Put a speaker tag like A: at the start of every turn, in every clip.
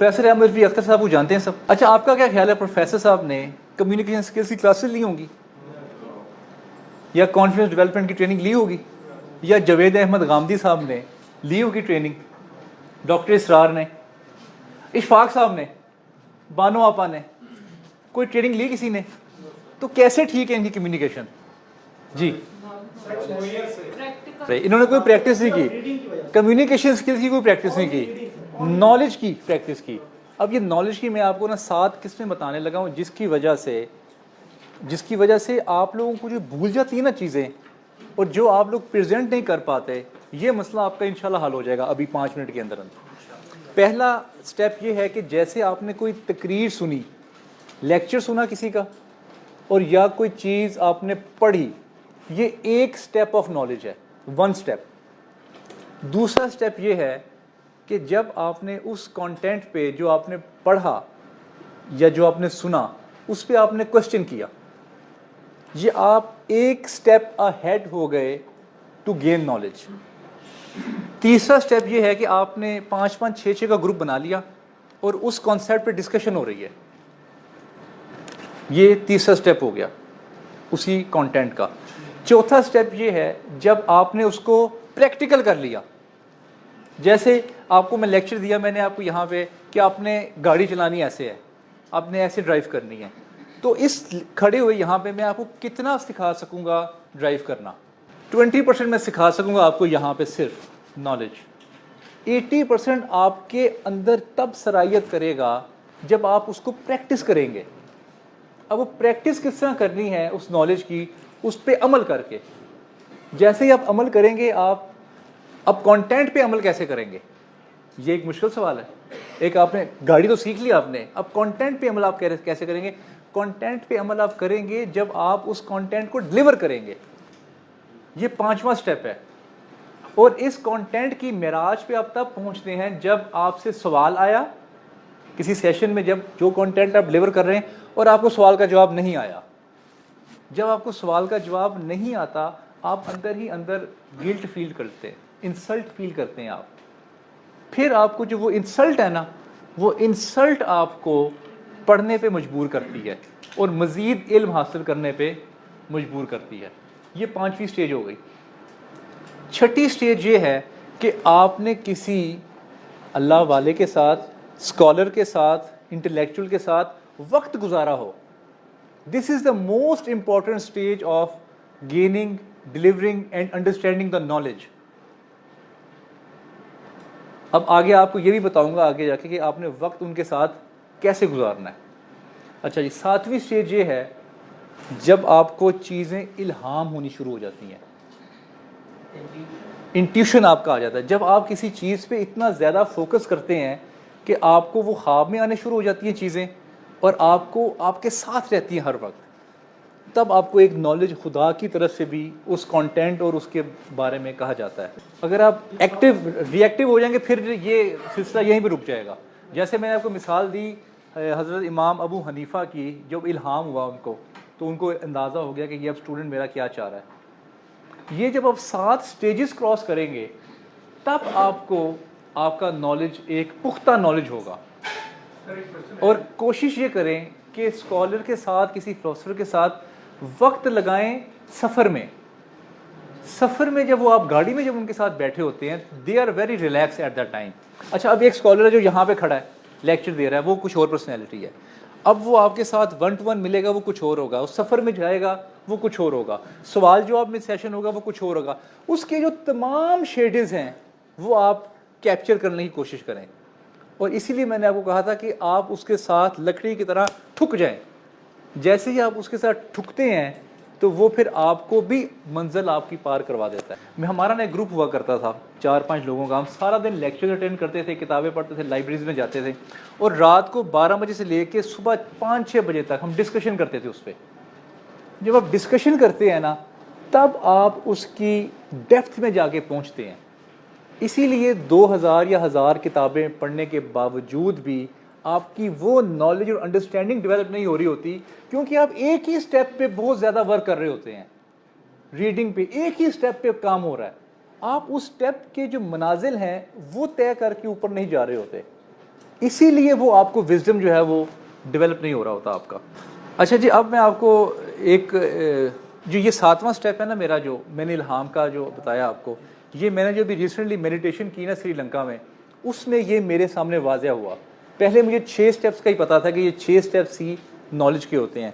A: Professor Ahmad Rafi Akhtar साहब को जानते हैं सब। अच्छा, आपका क्या ख्याल है, प्रोफेसर साहब ने कम्युनिकेशन स्किल्स की क्लासेस ली होंगी या कॉन्फिडेंस डेवलपमेंट की ट्रेनिंग ली होगी, या जावेद अहमद गामदी साहब ने ली होगी ट्रेनिंग, डॉक्टर इसरार ने, इशफाक साहब ने, बानो आपा ने, कोई ट्रेनिंग ली किसी ने? तो कैसे ठीक है इनकी कम्युनिकेशन? जी, इन्होंने कोई प्रैक्टिस नहीं की, कम्युनिकेशन स्किल्स की कोई प्रैक्टिस नहीं की, नॉलेज की प्रैक्टिस की। अब ये नॉलेज की मैं आपको ना 7 किस्में बताने लगा हूँ, जिसकी वजह से आप लोगों को जो भूल जाती है ना चीज़ें, और जो आप लोग प्रेजेंट नहीं कर पाते, ये मसला आपका इंशाल्लाह हल हो जाएगा अभी 5 मिनट के अंदर अंदर। पहला स्टेप ये है कि जैसे आपने कोई तकरीर सुनी, लेक्चर सुना किसी का, और या कोई चीज़ आपने पढ़ी, ये एक स्टेप ऑफ नॉलेज है, 1 स्टेप। दूसरा स्टेप ये है कि जब आपने उस कंटेंट पे जो आपने पढ़ा या जो आपने सुना, उस पे आपने क्वेश्चन किया, ये आप एक स्टेप अहेड हो गए टू गेन नॉलेज। तीसरा स्टेप ये है कि आपने 5-5, 6-6 का ग्रुप बना लिया और उस कॉन्सेप्ट पे डिस्कशन हो रही है, ये तीसरा स्टेप हो गया उसी कंटेंट का। चौथा स्टेप ये है जब आपने उसको प्रैक्टिकल कर लिया, जैसे आपको मैं लेक्चर दिया मैंने आपको यहाँ पे कि आपने गाड़ी चलानी ऐसे है, आपने ऐसे ड्राइव करनी है, तो इस खड़े हुए यहाँ पे मैं आपको कितना सिखा सकूँगा ड्राइव करना? 20% मैं सिखा सकूँगा आपको यहाँ पे सिर्फ नॉलेज। 80% आपके अंदर तब सरायत करेगा जब आप उसको प्रैक्टिस करेंगे। अब वो प्रैक्टिस किस तरह करनी है उस नॉलेज की, उस पर अमल करके। जैसे ही आप अमल करेंगे, आप अब कंटेंट पे अमल कैसे करेंगे, ये एक मुश्किल सवाल है। एक आपने गाड़ी तो सीख लिया आपने, अब कंटेंट पे अमल आप कैसे करेंगे? कंटेंट पे अमल आप करेंगे जब आप उस कंटेंट को डिलीवर करेंगे, ये 5वां स्टेप है। और इस कंटेंट की मेराज पे आप तब पहुंचते हैं जब आपसे सवाल आया किसी सेशन में, जब जो कंटेंट आप डिलीवर कर रहे हैं और आपको सवाल का जवाब नहीं आया। जब आपको सवाल का जवाब नहीं आता, आप अंदर ही अंदर गिल्ट फील करते हैं, इंसल्ट फील करते हैं आप। फिर आपको जो वो इंसल्ट है ना, वो इंसल्ट आपको पढ़ने पे मजबूर करती है और मज़ीद इल्म हासिल करने पे मजबूर करती है। ये 5वीं स्टेज हो गई। 6ठी स्टेज ये है कि आपने किसी अल्लाह वाले के साथ, स्कॉलर के साथ, इंटेलेक्चुअल के साथ वक्त गुजारा हो। This is the most important stage of gaining, delivering and understanding the knowledge. अब आगे आपको ये भी बताऊंगा आगे जाके कि आपने वक्त उनके साथ कैसे गुजारना है। अच्छा जी, 7वीं स्टेज ये है जब आपको चीज़ें इल्हाम होनी शुरू हो जाती हैं, इंट्यूशन आपका आ जाता है। जब आप किसी चीज़ पे इतना ज़्यादा फोकस करते हैं कि आपको वो ख्वाब में आने शुरू हो जाती हैं चीज़ें, और आपको आपके साथ रहती हैं हर वक्त, तब आपको एक नॉलेज खुदा की तरफ से भी उस कंटेंट और उसके बारे में कहा जाता है। अगर आप एक्टिव रिएक्टिव हो जाएंगे, फिर ये सिलसिला यहीं पे रुक जाएगा। जैसे मैंने आपको मिसाल दी हज़रत इमाम अबू हनीफ़ा की, जब इल्हाम हुआ उनको, तो उनको अंदाज़ा हो गया कि ये अब स्टूडेंट मेरा क्या चाह रहा है। ये जब आप 7 स्टेजेस क्रॉस करेंगे, तब आपको आपका नॉलेज एक पुख्ता नॉलेज होगा। और कोशिश ये करें कि स्कॉलर के साथ, किसी फिलोसफर के साथ वक्त लगाएं सफ़र में। सफ़र में जब वो आप गाड़ी में जब उनके साथ बैठे होते हैं, they are very relax at that time. अच्छा, अब एक स्कॉलर है जो यहाँ पे खड़ा है, लेक्चर दे रहा है, वो कुछ और पर्सनैलिटी है। अब वो आपके साथ 1 to 1 मिलेगा, वो कुछ और होगा। उस सफ़र में जाएगा, वो कुछ और होगा। सवाल जवाब में सेशन होगा, वो कुछ और होगा। उसके जो तमाम शेड्स हैं वो आप कैप्चर करने की कोशिश करें। और इसीलिए मैंने आपको कहा था कि आप उसके साथ लकड़ी की तरह ठुक जाएं। जैसे ही आप उसके साथ ठुकते हैं तो वो फिर आपको भी मंजिल आपकी पार करवा देता है। हमारा ना एक ग्रुप हुआ करता था 4-5 लोगों का। हम सारा दिन लेक्चर अटेंड करते थे, किताबें पढ़ते थे, लाइब्रेरीज में जाते थे, और रात को 12 बजे से लेके सुबह 5-6 बजे तक हम डिस्कशन करते थे उस पर। जब आप डिस्कशन करते हैं ना, तब आप उसकी डेप्थ में जाके पहुँचते हैं। इसीलिए 2000 या 1000 किताबें पढ़ने के बावजूद भी आपकी वो नॉलेज और अंडरस्टैंडिंग डेवलप नहीं हो रही होती, क्योंकि आप एक ही स्टेप पे बहुत ज़्यादा वर्क कर रहे होते हैं। रीडिंग पे एक ही स्टेप पे काम हो रहा है, आप उस स्टेप के जो मनाजिल हैं वो तय करके ऊपर नहीं जा रहे होते। इसीलिए वो आपको विजडम जो है वो डेवलप नहीं हो रहा होता आपका। अच्छा जी, अब मैं आपको एक जो ये 7वां स्टेप है ना मेरा, जो मैंने इल्हाम का जो बताया आपको, ये मैंने जो भी रिसेंटली मेडिटेशन की ना श्रीलंका में, उसमें ये मेरे सामने वाज़ह हुआ। पहले मुझे 6 स्टेप्स का ही पता था कि ये 6 स्टेप्स ही नॉलेज के होते हैं।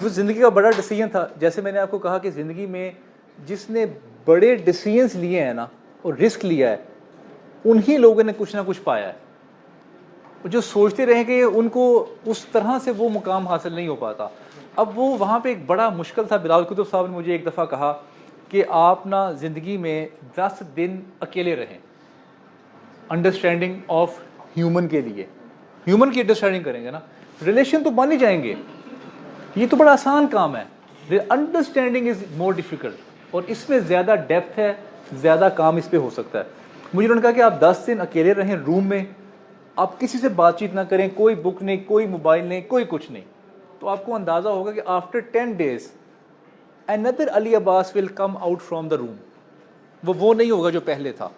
A: वो ज़िंदगी का बड़ा डिसीजन था। जैसे मैंने आपको कहा कि ज़िंदगी में जिसने बड़े डिसीजंस लिए हैं ना और रिस्क लिया है, उन्हीं लोगों ने कुछ ना कुछ पाया है। जो सोचते रहे कि उनको उस तरह से वो मुकाम हासिल नहीं हो पाता। अब वो वहाँ पे एक बड़ा मुश्किल था। बिलाल कुतुब साहब ने मुझे एक दफ़ा कहा कि आप ना ज़िंदगी में 10 दिन अकेले रहें, अंडरस्टैंडिंग ऑफ ह्यूमन के लिए। ह्यूमन की अंडरस्टैंडिंग करेंगे ना, रिलेशन तो बन ही जाएंगे। ये तो बड़ा आसान काम है। अंडरस्टैंडिंग इज़ मोर डिफ़िकल्ट, और इसमें ज़्यादा डेप्थ है, ज़्यादा काम इस पर हो सकता है। मुझे उन्होंने कहा कि आप 10 दिन अकेले रहें रूम में, आप किसी से बातचीत ना करें, कोई बुक नहीं, कोई मोबाइल नहीं, कोई कुछ नहीं। तो आपको अंदाज़ा होगा कि after 10 days another Ali Abbas will come out from the room. वो नहीं होगा जो पहले था।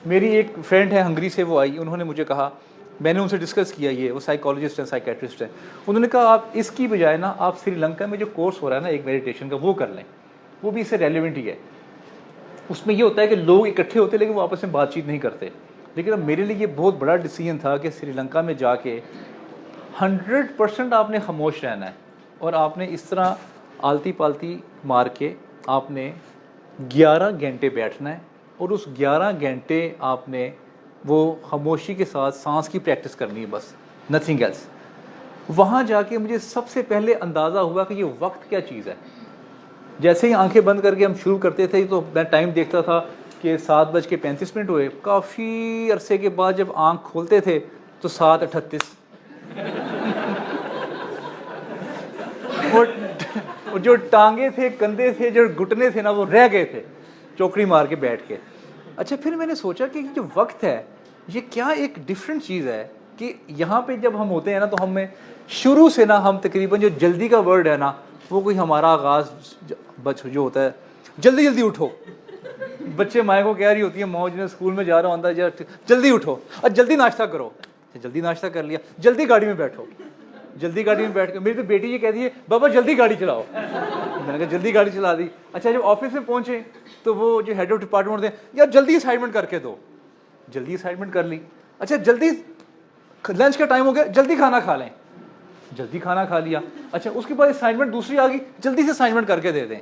A: मेरी एक फ्रेंड है हंगरी से, वो आई, उन्होंने मुझे कहा, मैंने उनसे डिस्कस किया, ये वो साइकोलॉजिस्ट हैं, साइकेट्रिस्ट हैं। उन्होंने कहा आप इसकी बजाय ना आप श्रीलंका में जो कोर्स हो रहा है ना एक मेडिटेशन का, वो कर लें, वो भी इससे रेलिवेंट ही है। उसमें ये होता है कि लोग इकट्ठे होते लेकिन वो आपस में बातचीत नहीं करते। लेकिन अब मेरे लिए ये बहुत बड़ा डिसीजन था कि श्रीलंका में जाके 100% आपने खामोश रहना है, और आपने इस तरह आलती पालती मार के आपने 11 घंटे बैठना है, और उस 11 घंटे आपने वो खामोशी के साथ सांस की प्रैक्टिस करनी है, बस नथिंग एल्स। वहाँ जाके मुझे सबसे पहले अंदाज़ा हुआ कि ये वक्त क्या चीज़ है। जैसे ही आंखें बंद करके हम शुरू करते थे तो मैं टाइम देखता था कि 7:35 हुए। काफ़ी अरसे के बाद जब आंख खोलते थे तो 7:38। और जो टांगे थे, कंधे थे, जो घुटने थे ना, वो रह गए थे चौकड़ी मार के बैठ के। अच्छा, फिर मैंने सोचा कि जो वक्त है ये क्या एक डिफरेंट चीज़ है कि यहाँ पे जब हम होते हैं ना तो हमें शुरू से ना हम तकरीबन जो जल्दी का वर्ड है ना, वो कोई हमारा आगाज़ जो होता है, जल्दी जल्दी उठो। बच्चे माए को कह रही होती है, मौज ने स्कूल में जा रहा होता है, जल्दी उठो और जल्दी नाश्ता करो। जल्दी नाश्ता कर लिया, जल्दी गाड़ी में बैठो। जल्दी गाड़ी में बैठ कर मेरी तो बेटी ये कहती है, बाबा जल्दी गाड़ी चलाओ। मैंने कहा जल्दी गाड़ी चला दी। अच्छा, जब ऑफिस में पहुंचे तो वो जो हेड ऑफ डिपार्टमेंट थे, यार जल्दी असाइनमेंट करके दो। जल्दी असाइनमेंट कर ली। अच्छा, जल्दी लंच का टाइम हो गया, जल्दी खाना खा लें। जल्दी खाना खा लिया। अच्छा, उसके बाद असाइनमेंट दूसरी आ गई, जल्दी से असाइनमेंट करके दे दें।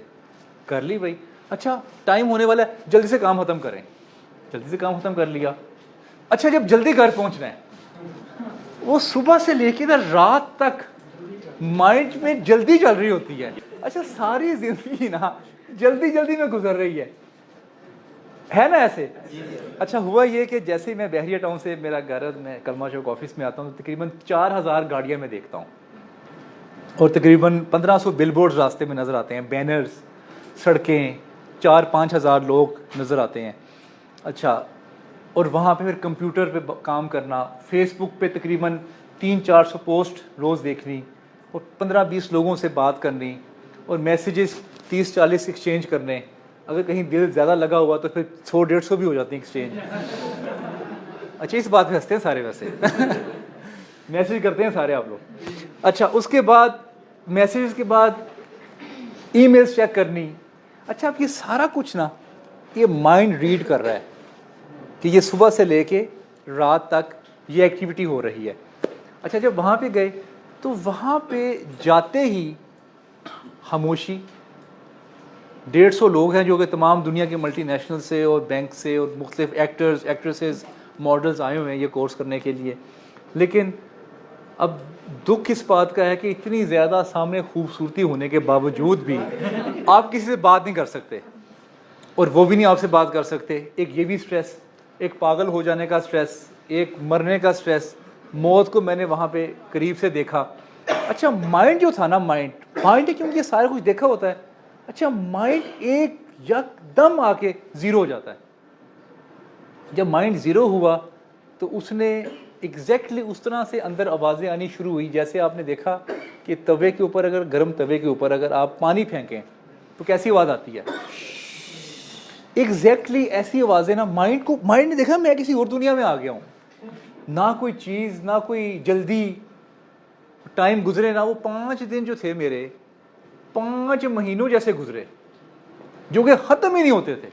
A: कर ली भाई। अच्छा, टाइम होने वाला है, जल्दी से काम खत्म करें। जल्दी से काम खत्म कर लिया। अच्छा, जब जल्दी घर पहुंचना है, वो सुबह से लेके ना रात तक माइंड में जल्दी चल रही होती है। अच्छा, सारी जिंदगी ना जल्दी जल्दी में गुजर रही है ना ऐसे। अच्छा, हुआ ये कि जैसे ही मैं बहरिया टाउन से मेरा घर, मैं कलमा चौक ऑफिस में आता हूँ तो तकरीबन 4000 गाड़ियाँ मैं देखता हूँ, और तकरीबन 1500 बिलबोर्ड रास्ते में नज़र आते हैं, बैनर्स, सड़कें, 4-5 हज़ार लोग नज़र आते हैं। अच्छा, और वहाँ पे फिर कंप्यूटर पे काम करना, फेसबुक पे तकरीबन 300-400 पोस्ट रोज़ देखनी, और 15-20 लोगों से बात करनी, और मैसेजेस 30-40 एक्सचेंज करने। अगर कहीं दिल ज़्यादा लगा हुआ तो फिर 100-150 भी हो जाते हैं एक्सचेंज। अच्छा, इस बात पे हंसते हैं सारे वैसे। मैसेज करते हैं सारे आप लोग। अच्छा, उसके बाद मैसेज के बाद ईमेल्स चेक करनी। अच्छा, अब ये सारा कुछ ना ये माइंड रीड कर रहा है कि ये सुबह से लेके रात तक ये एक्टिविटी हो रही है। अच्छा, जब वहाँ पे गए तो वहाँ पे जाते ही खामोशी। 150 लोग हैं जो कि तमाम दुनिया के मल्टीनेशनल से और बैंक से और मुख्तलिफ एक्टर्स, एक्ट्रेसेस, मॉडल्स आए हुए हैं ये कोर्स करने के लिए। लेकिन अब दुख इस बात का है कि इतनी ज़्यादा सामने खूबसूरती होने के बावजूद भी आप किसी से बात नहीं कर सकते, और वो भी नहीं आपसे बात कर सकते। एक ये भी स्ट्रेस, एक पागल हो जाने का स्ट्रेस, एक मरने का स्ट्रेस। मौत को मैंने वहाँ पे करीब से देखा। अच्छा, माइंड जो था ना, माइंड है क्योंकि ये सारा कुछ देखा होता है। अच्छा, माइंड एक यकदम आके ज़ीरो हो जाता है। जब माइंड ज़ीरो हुआ तो उसने एग्जैक्टली उस तरह से अंदर आवाज़ें आनी शुरू हुई जैसे आपने देखा कि तवे के ऊपर, अगर गर्म तवे के ऊपर अगर आप पानी फेंकें तो कैसी आवाज़ आती है। एग्जैक्टली ऐसी आवाज़ें ना माइंड ने देखा मैं किसी और दुनिया में आ गया हूँ। ना कोई चीज़, ना कोई जल्दी, टाइम गुजरे ना। वो 5 दिन जो थे मेरे, 5 महीनों जैसे गुजरे, जो कि ख़त्म ही नहीं होते थे।